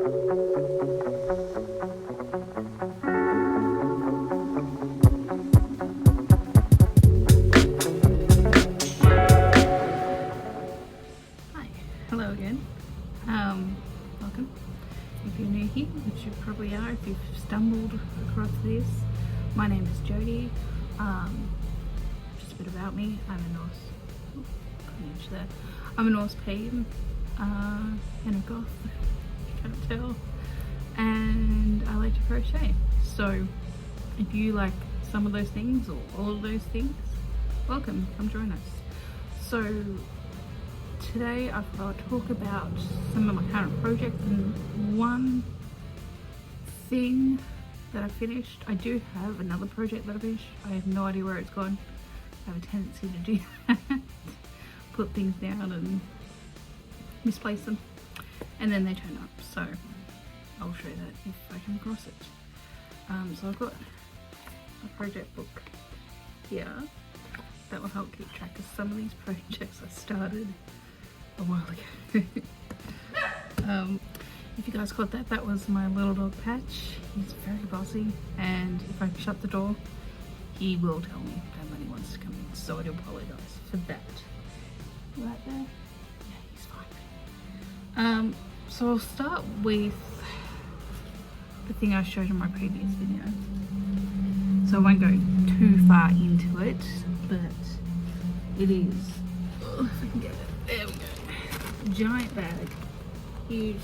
Hello again. Welcome. If you're new here, which you probably are if you've stumbled across this, my name is Jodie. Just a bit about me. I'm a Norse. I'm a Norse pagan and a goth. You can't tell. And I like to crochet. So if you like some of those things or all of those things, welcome. Come join us. So today I thought I'd talk about some of my current projects, and one thing that I finished. I do have another project that I finished. I have no idea where it's gone. I have a tendency to do that. Put things down and misplace them, and then they turn up. So I'll show you that if I come across it. So I've got a project book here that will help keep track of some of these projects I started a while ago. If you guys caught that, that was my little dog Patch. He's very bossy, and if I shut the door, he will tell me when he wants to come in. So I do apologise for that. Right there? Yeah, he's fine. So I'll start with the thing I showed in my previous video. So I won't go too far into it, but it is, if I can get it, there we go. Giant bag, huge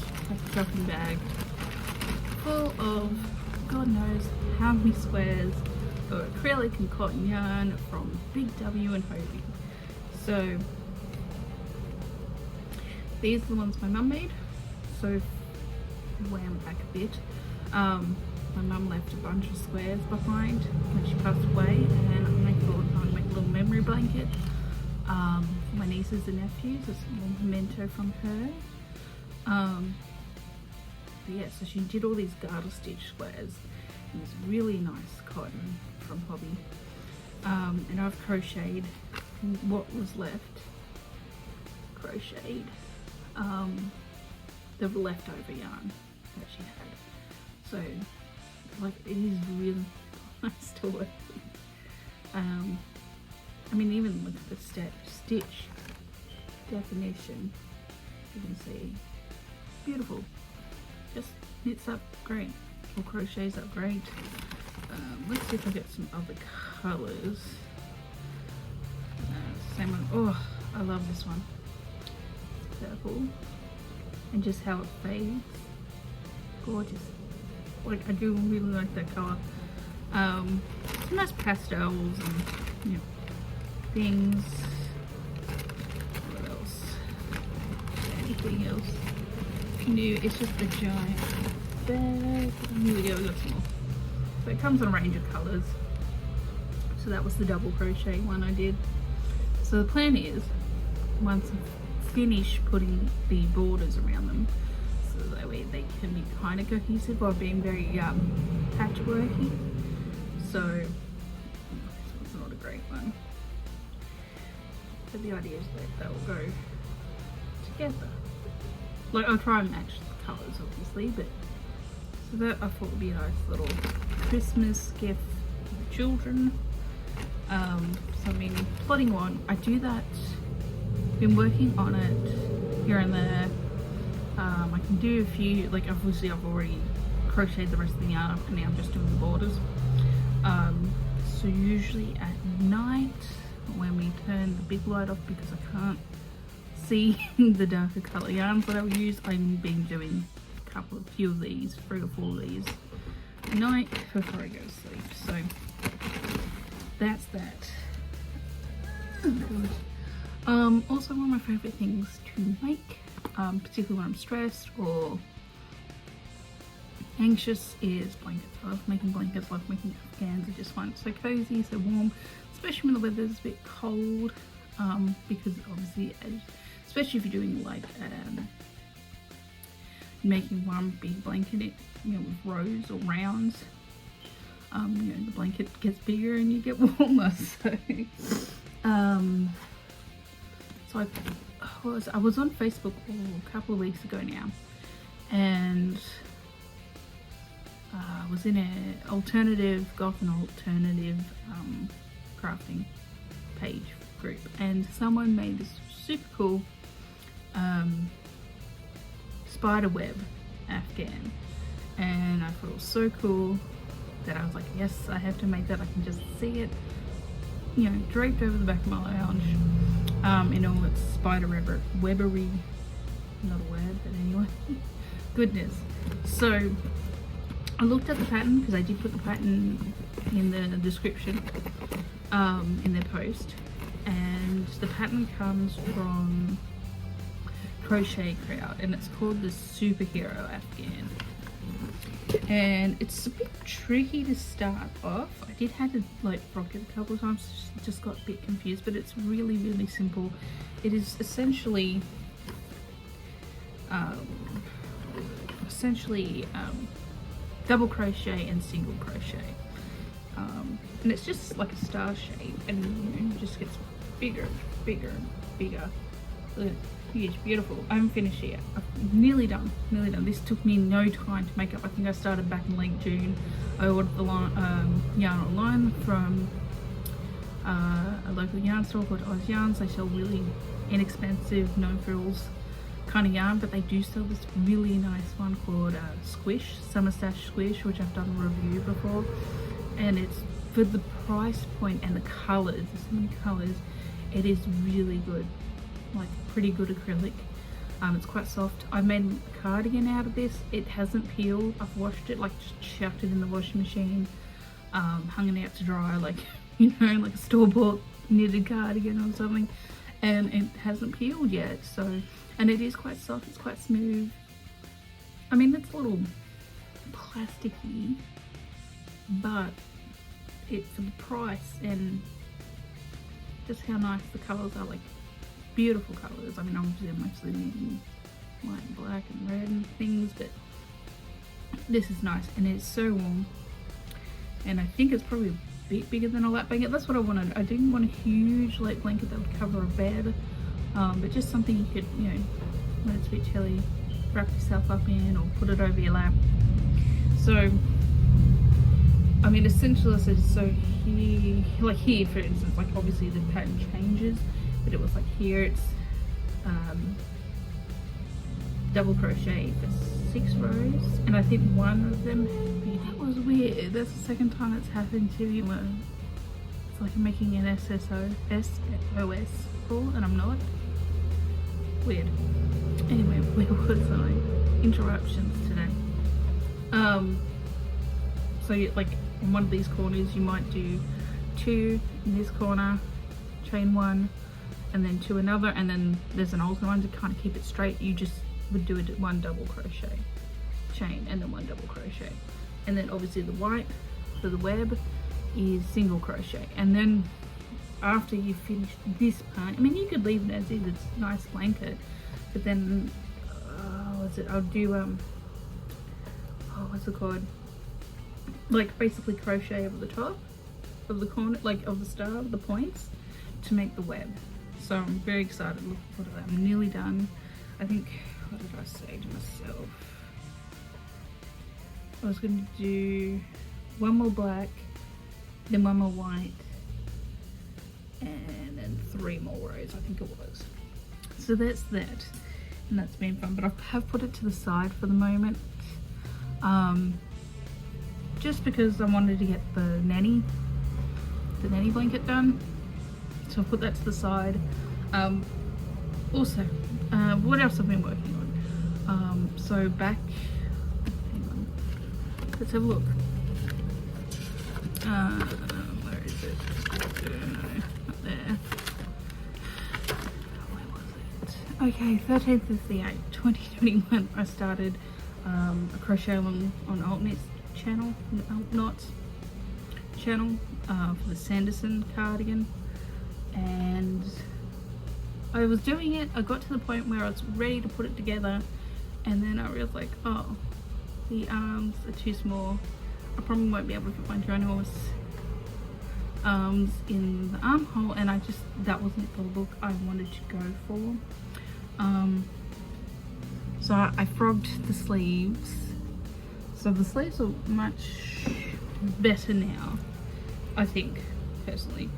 shopping bag, full of God knows how many squares of acrylic and cotton yarn from Big W and Hobie. So these are the ones my mum made. So way on the back a bit. My mum left a bunch of squares behind when she passed away, and I make a little memory blanket for my nieces and nephews. It's a little memento from her. But yeah, so she did all these garter stitch squares. It was really nice cotton from Hobby. And I've crocheted what was left. Crocheted the leftover yarn that she had. So like, it is really nice to work with. I mean, even look at the stitch definition, you can see, beautiful. Just knits up great, or crochets up great. Let's see if I get some other colours. Same one. Oh, I love this one. It's purple, and just how it fades. Gorgeous. Like, I do really like that colour. Some nice pastels and, you know, things. What else? Anything else new? It's just a giant bag. Here we go, we got some more. So it comes in a range of colours. So that was the double crochet one I did. So the plan is, once I finish putting the borders around them, so that way they can be kind of cohesive while being very patchworky. So this one's not a great one, but the idea is that they'll go together. Like, I'll try and match the colours obviously, but so that I thought would be a nice little Christmas gift for the children. So I mean, plotting one, I do that, been working on it here and there. I can do a few, like obviously I've already crocheted the rest of the yarn up, and now I'm just doing the borders. So usually at night when we turn the big light off, because I can't see the darker colour yarns that I would use, I've been doing a few of these, 3 or 4 of these at night before I go to sleep. So that's that. Also, one of my favourite things to make, particularly when I'm stressed or anxious, is blankets. I love making blankets, I love making Afghans. I just find it so cozy, so warm, especially when the weather's a bit cold, because obviously, especially if you're doing like making one big blanket, you know, with rows or rounds, you know, the blanket gets bigger and you get warmer. So I was on Facebook a couple of weeks ago now, and was in a alternative goth and alternative crafting page group, and someone made this super cool spider web Afghan, and I thought it was so cool that I was like, yes, I have to make that. I can just see it, you know, draped over the back of my lounge in all its spider webbery, not a word, but anyway, goodness. So I looked at the pattern, because I did put the pattern in the description in their post, and the pattern comes from Crochet Crowd, and it's called the Superhero Afghan, and it's a bit tricky to start off. I did have to like rock it a couple of times, just got a bit confused, but it's really simple. It is essentially double crochet and single crochet, and it's just like a star shape, and you know, it just gets bigger and bigger. Look, huge, beautiful. I haven't finished yet. I'm nearly done. This took me no time to make up. I think I started back in late June. I ordered the yarn online from a local yarn store called Oz Yarns. They sell really inexpensive, no frills kind of yarn, but they do sell this really nice one called Squish, Summer Stash Squish, which I've done a review before, and it's for the price point and the colors. There's so many colors. It is really good, like pretty good acrylic. It's quite soft. I made a cardigan out of this. It hasn't peeled. I've washed it, like just chucked it in the washing machine, hung it out to dry, like, you know, like a store-bought knitted cardigan or something, and it hasn't peeled yet. So, and it is quite soft, it's quite smooth. I mean, it's a little plasticky, but it's for the price and just how nice the colours are, like beautiful colours. I mean, obviously I'm mostly knitting white and black and red and things, but this is nice, and it's so warm, and I think it's probably a bit bigger than a lap blanket. That's what I wanted. I didn't want a huge like blanket that would cover a bed, but just something you could, you know, when it's a bit chilly, wrap yourself up in or put it over your lap. So I mean, essentially this is, so here, like here for instance, like obviously the pattern changes, but it was like here it's double crochet for 6 rows, and I think one of them, that was weird. That's the second time it's happened to me. It's like I'm making an SOS call and I'm not. Weird. Anyway, where was I? Interruptions today. So like in one of these corners you might do 2 in this corner, chain 1, and then 2 another, and then there's an alternate one to kind of keep it straight. You just would do it 1 double crochet, chain, and then 1 double crochet, and then obviously the white for the web is single crochet. And then after you finish this part, I mean, you could leave it as is, it's a nice blanket, but then I'll do what's it called, like basically crochet over the top of the corner, like of the star, the points, to make the web. So I'm very excited. Look, what are they? I'm nearly done. I think, what did I say to myself? I was going to do 1 more black, then 1 more white, and then 3 more rows, I think it was. So that's that, and that's been fun, but I have put it to the side for the moment, just because I wanted to get the nanny blanket done, so I'll put that to the side. Also, what else I've been working on? So back, hang on, let's have a look. Where is it? Not there. Where was it? Okay, 13th of the 8th, 2021, I started a crochet along on Altnet's channel, for the Sanderson Cardigan, and I was doing it. I got to the point where I was ready to put it together, and then I realized, like, oh, the arms are too small. I probably won't be able to put my ginormous arms in the armhole, and that wasn't the look I wanted to go for. So I frogged the sleeves So the sleeves are much better now, I think, personally.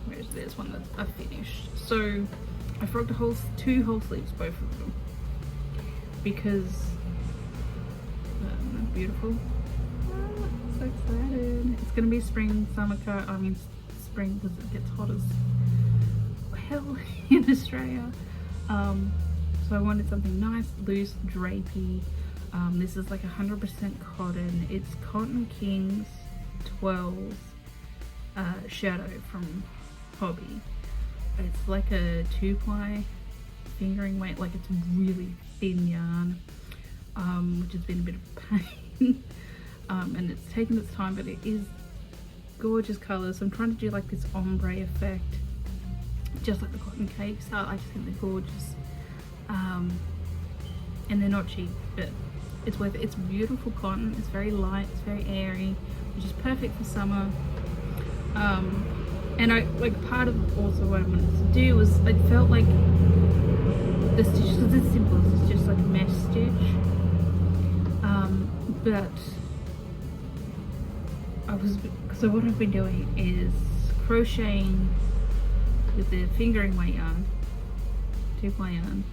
Whereas there's one that I've finished. So I frogged two whole sleeves, both of them, because beautiful. So excited. It's gonna be spring, summer cut. I mean spring because it gets hot as hell in Australia. So I wanted something nice, loose, drapey. This is like 100% cotton. It's Cotton Kings 12 Shadow from Hobby. It's like a 2-ply fingering weight, like it's really thin yarn, which has been a bit of a pain. And it's taken its time, but it is gorgeous colours. So I'm trying to do like this ombre effect, just like the cotton cakes are. I just think they're gorgeous. And they're not cheap, but it's worth it. It's beautiful cotton, it's very light, it's very airy, which is perfect for summer. And I like part of also what I wanted to do was I felt like the stitches, because it's simple, it's just like a mesh stitch. But so what I've been doing is crocheting with the fingering weight yarn, 2-ply yarn,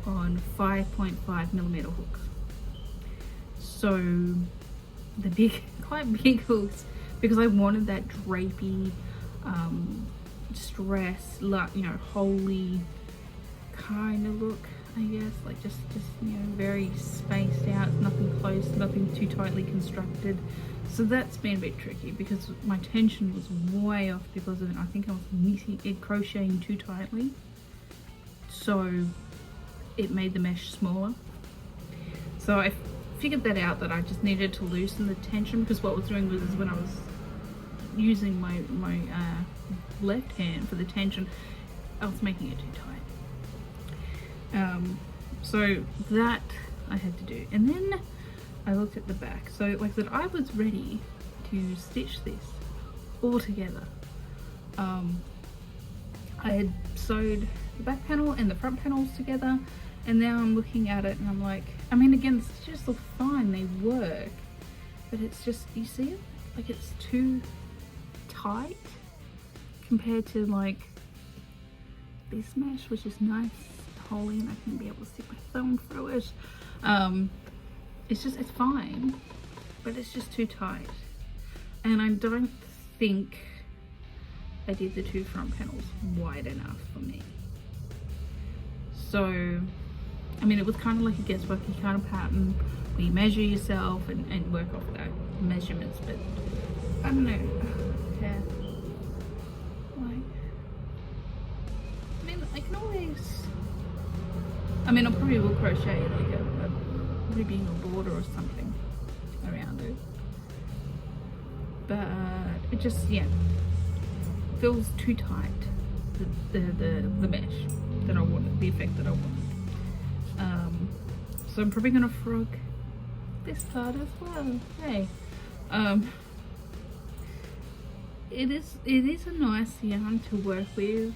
on 5.5mm hooks. So the big, quite big hooks, because I wanted that drapey, distress, like, you know, holy kind of look, I guess, like just you know, very spaced out, nothing close, nothing too tightly constructed. So that's been a bit tricky because my tension was way off because of it. I think I was knitting it, crocheting too tightly, so it made the mesh smaller. So I figured that out, that I just needed to loosen the tension, because what I was doing was when I was using my left hand for the tension, I was making it too tight. So that I had to do, and then I looked at the back. So like I said, I was ready to stitch this all together. I had sewed the back panel and the front panels together, and now I'm looking at it and I'm like, I mean, again, the stitches look fine, they work, but it's just, you see it? Like it's too tight compared to like this mesh, which is nice, holy, and I can be able to stick my thumb through it. It's just, it's fine, but it's just too tight. And I don't think I did the 2 front panels wide enough for me. So, I mean, it was kind of like a guessworky kind of pattern where you measure yourself and work off that measurements, but I don't know. Yeah. Like, I mean, I can always, I mean, I probably will crochet like maybe a border or something around it, but it just, yeah, feels too tight, the mesh that I wanted, the effect that I wanted. So I'm probably gonna frog this part as well. Hey, it is a nice yarn to work with.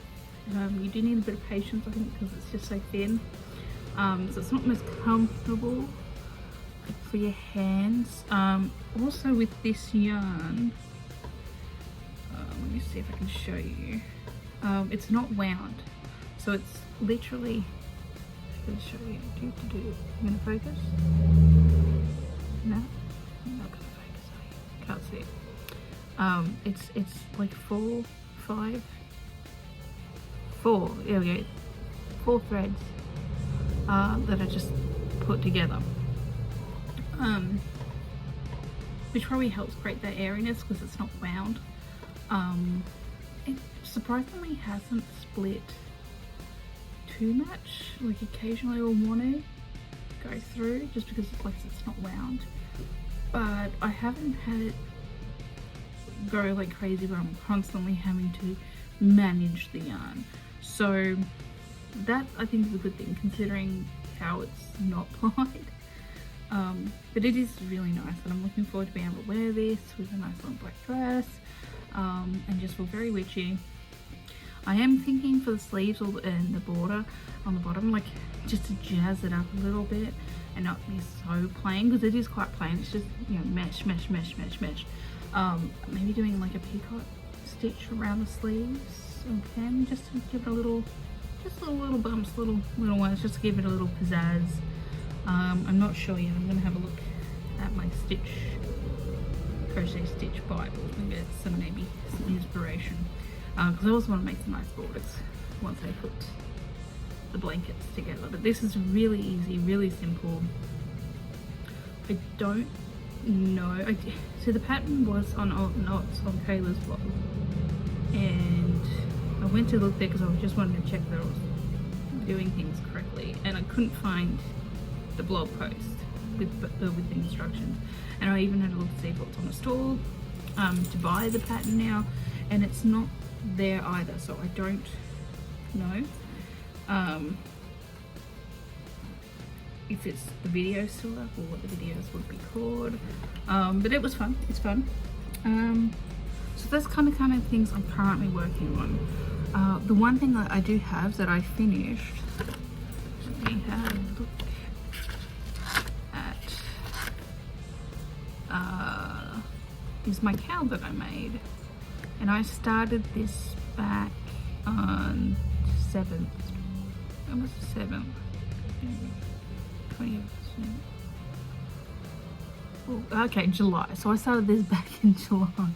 You do need a bit of patience, I think, because it's just so thin. So it's not most comfortable for your hands. Also with this yarn, let me see if I can show you. It's not wound, so it's literally, I'm gonna show you. I'm gonna focus. No, I'm not gonna focus. Can't see it. It's like 4 there we go, 4 threads that I just put together, which probably helps create that airiness because it's not wound. It surprisingly hasn't split too much. Like occasionally I'll want to go through just because it's not wound, but I haven't had it go like crazy where I'm constantly having to manage the yarn. So that I think is a good thing considering how it's not plied. But it is really nice, and I'm looking forward to being able to wear this with a nice long black dress, and just feel very witchy. I am thinking for the sleeves and the border on the bottom, like just to jazz it up a little bit, and not be so plain, because it is quite plain. It's just, you know, mesh. Maybe doing like a peacock stitch around the sleeves again, just to give it a little, just little bumps, little ones, just to give it a little pizzazz. I'm not sure yet. I'm gonna have a look at my crochet stitch bible and get maybe some inspiration, because I also want to make some nice borders once I put the blankets together. But this is really easy, really simple. I don't know, so the pattern was on Knots on Kayla's blog, and I went to look there because I just wanted to check that I was doing things correctly, and I couldn't find the blog post with the instructions, and I even had a look to see if it was on a stall to buy the pattern now, and it's not there either, so I don't know if it's the video still up or what the videos would be called, but it was fun. It's fun. So that's kind of things I'm currently working on. The one thing that I do have that I finished, let me have a look at, is my cowl that I made, and I started this back on 7th. That was the 7th. 20th. Oh, okay, July. So I started this back in July.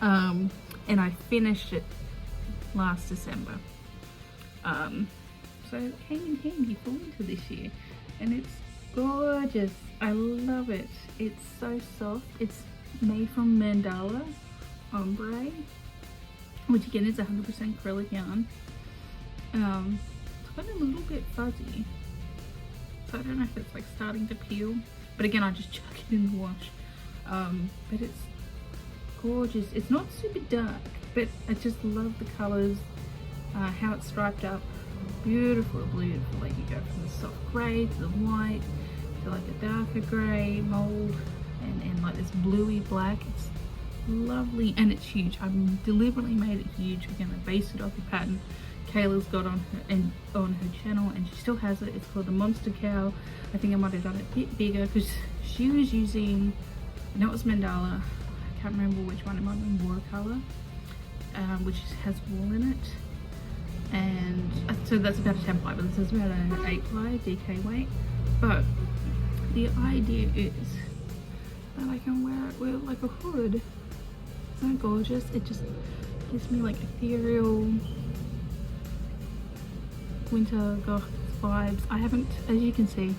And I finished it last December. So it came in handy for winter this year, and it's gorgeous. I love it. It's so soft. It's made from mandala ombre, which again is 100% acrylic yarn. It's got a little bit fuzzy, so I don't know if it's like starting to peel, but again I just chuck it in the wash. But it's gorgeous. It's not super dark, but I just love the colors, how it's striped up. Beautiful. Like you go from the soft grey to the white to like a darker grey mold, and like this bluey black. It's lovely, and it's huge. I deliberately made it huge. Again, I based it off the pattern Kayla's got on her channel, and she still has it. It's called the Monster Cow. I think I might have done it a bit bigger because she was using, I know it was mandala, I can't remember which one. It might have been watercolor, which has wool in it, and so that's about a 10 ply, but this is about an 8 ply DK weight. But the idea is that I can wear it with like a hood. Isn't that gorgeous? It just gives me like ethereal winter goth vibes. I haven't, as you can see,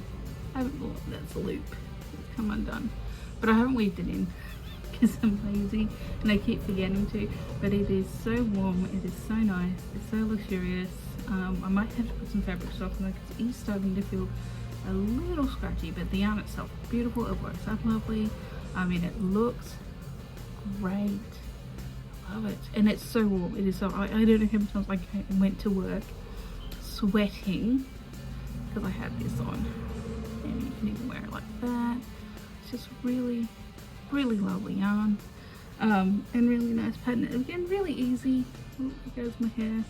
that's a loop. It's come undone. But I haven't weaved it in because I'm lazy and I keep forgetting to. But it is so warm, it is so nice, it's so luxurious. I might have to put some fabric softener because it is starting to feel a little scratchy, but the yarn itself, beautiful, it works out lovely. I mean, it looks great. I love it. And it's so warm. It is so, I don't know how many times I went to work sweating because I had this on, and you can even wear it like that. It's just really lovely yarn, and really nice pattern. Again, really easy. Oh, there goes my hair.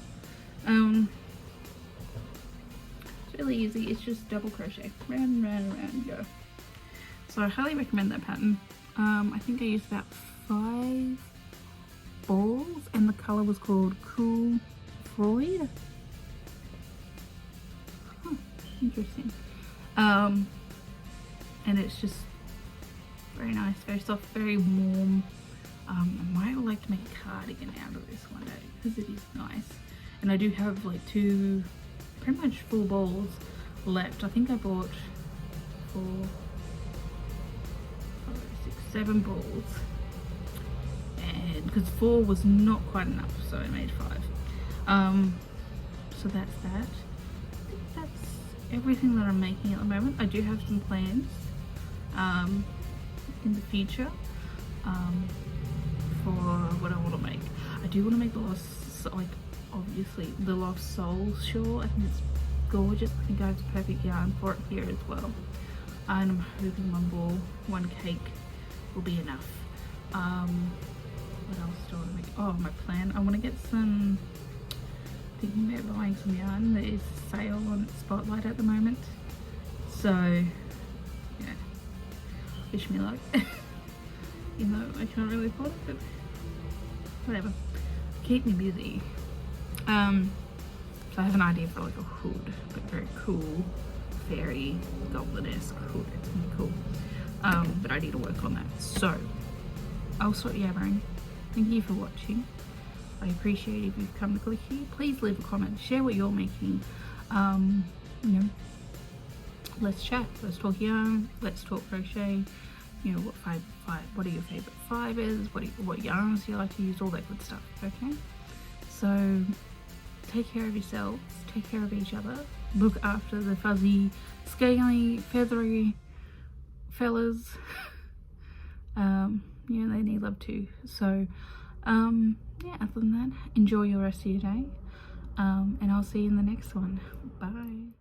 It's really easy. It's just double crochet, round and go. So I highly recommend that pattern. I think I used about 5 balls, and the color was called Cool Freud. Interesting. And it's just very nice, very soft, very warm. I might like to make a cardigan out of this one day because it is nice. And I do have like 2 pretty much full balls left. I think I bought 4, 5, 6, 7 balls, and because 4 was not quite enough, so I made 5. So that's that. I think that's everything that I'm making at the moment. I do have some plans in the future for what I want to make. I do want to make the lost, like obviously the Lost Soul shawl. I think it's gorgeous. I think I have the perfect yarn for it here as well, and I'm hoping one cake will be enough. What else do I want to make? Oh, my plan, I want to get some, thinking about buying some yarn. There is a sale on Spotlight at the moment, so So yeah, wish me luck. Even though I can't really afford it, but whatever. Keep me busy. So I have an idea for like a hood, but very cool, fairy, goblin-esque hood. It's gonna be cool. But I need to work on that. So I'll sort you out, Aaron. Thank you for watching. I appreciate if you've come to click here. Please leave a comment, share what you're making. You know, let's chat, let's talk yarn, let's talk crochet. You know, what are your favorite fibers, what yarns you like to use, all that good stuff. Okay, so take care of yourselves, take care of each other, look after the fuzzy, scaly, feathery fellas. You know, they need love too. So yeah, other than that, enjoy your rest of your day, and I'll see you in the next one. Bye.